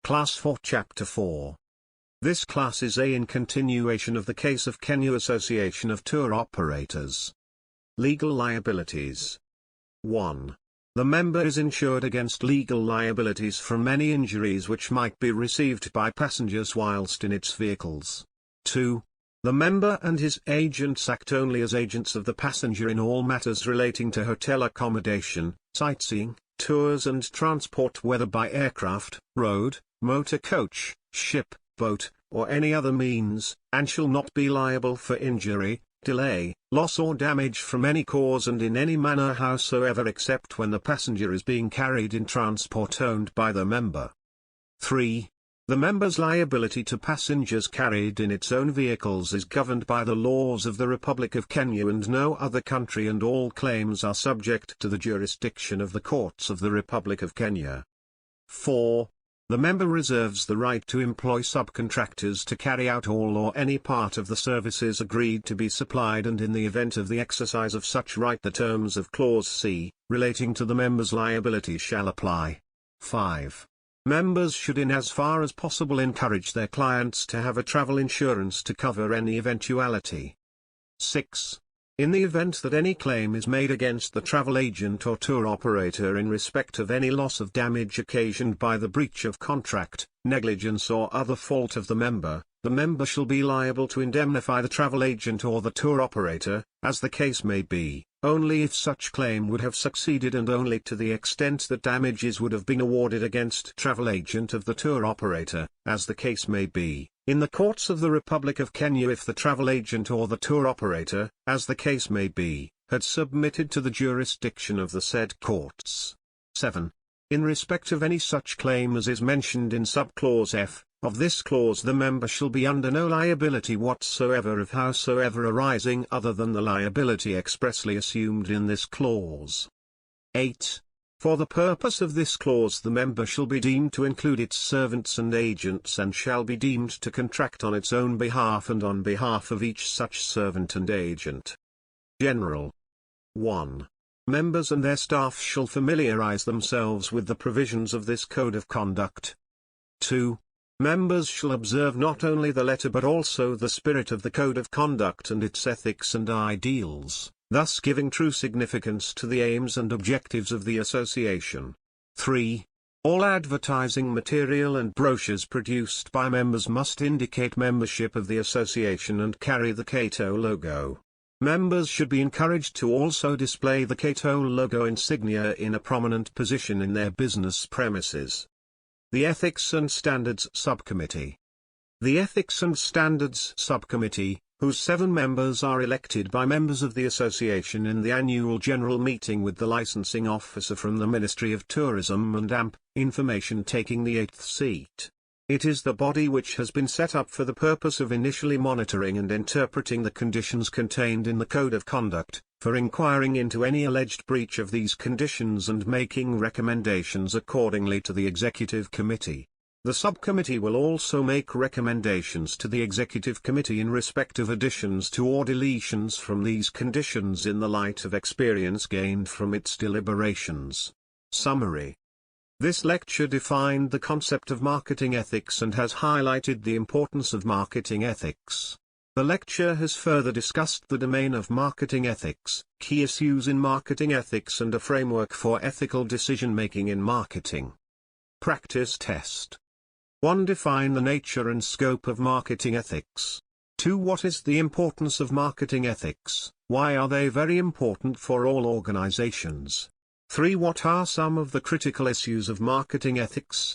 Class 4 Chapter 4. This class is in continuation of the case of Kenya Association of Tour Operators. Legal liabilities. 1. The member is insured against legal liabilities from any injuries which might be received by passengers whilst in its vehicles. 2. The member and his agents act only as agents of the passenger in all matters relating to hotel accommodation, sightseeing, tours and transport, whether by aircraft, road, motor coach, ship, boat, or any other means, and shall not be liable for injury, delay, loss or damage from any cause and in any manner howsoever, except when the passenger is being carried in transport owned by the member. 3. The member's liability to passengers carried in its own vehicles is governed by the laws of the Republic of Kenya and no other country, and all claims are subject to the jurisdiction of the courts of the Republic of Kenya. 4. The member reserves the right to employ subcontractors to carry out all or any part of the services agreed to be supplied, and in the event of the exercise of such right the terms of Clause C, relating to the member's liability, shall apply. 5. Members should in as far as possible encourage their clients to have a travel insurance to cover any eventuality. 6. In the event that any claim is made against the travel agent or tour operator in respect of any loss or damage occasioned by the breach of contract, negligence or other fault of the member shall be liable to indemnify the travel agent or the tour operator, as the case may be, only if such claim would have succeeded and only to the extent that damages would have been awarded against travel agent of the tour operator, as the case may be, in the courts of the Republic of Kenya if the travel agent or the tour operator, as the case may be, had submitted to the jurisdiction of the said courts. 7. In respect of any such claim as is mentioned in subclause F of this clause, the member shall be under no liability whatsoever of howsoever arising other than the liability expressly assumed in this clause. 8. For the purpose of this clause the member shall be deemed to include its servants and agents, and shall be deemed to contract on its own behalf and on behalf of each such servant and agent. General. 1. Members and their staff shall familiarize themselves with the provisions of this Code of Conduct. 2. Members shall observe not only the letter but also the spirit of the Code of Conduct and its ethics and ideals, thus giving true significance to the aims and objectives of the association. 3. All advertising material and brochures produced by members must indicate membership of the association and carry the Cato logo. Members should be encouraged to also display the Cato logo insignia in a prominent position in their business premises. The Ethics and Standards Subcommittee. The Ethics and Standards Subcommittee, whose 7 members are elected by members of the association in the annual general meeting with the licensing officer from the Ministry of Tourism and AMP, information taking the 8th seat. It is the body which has been set up for the purpose of initially monitoring and interpreting the conditions contained in the Code of Conduct, for inquiring into any alleged breach of these conditions and making recommendations accordingly to the Executive Committee. The subcommittee will also make recommendations to the Executive Committee in respect of additions to or deletions from these conditions in the light of experience gained from its deliberations. Summary. This lecture defined the concept of marketing ethics and has highlighted the importance of marketing ethics. The lecture has further discussed the domain of marketing ethics, key issues in marketing ethics and a framework for ethical decision-making in marketing. Practice test. 1. Define the nature and scope of marketing ethics. 2. What is the importance of marketing ethics? Why are they very important for all organizations? 3. What are some of the critical issues of marketing ethics?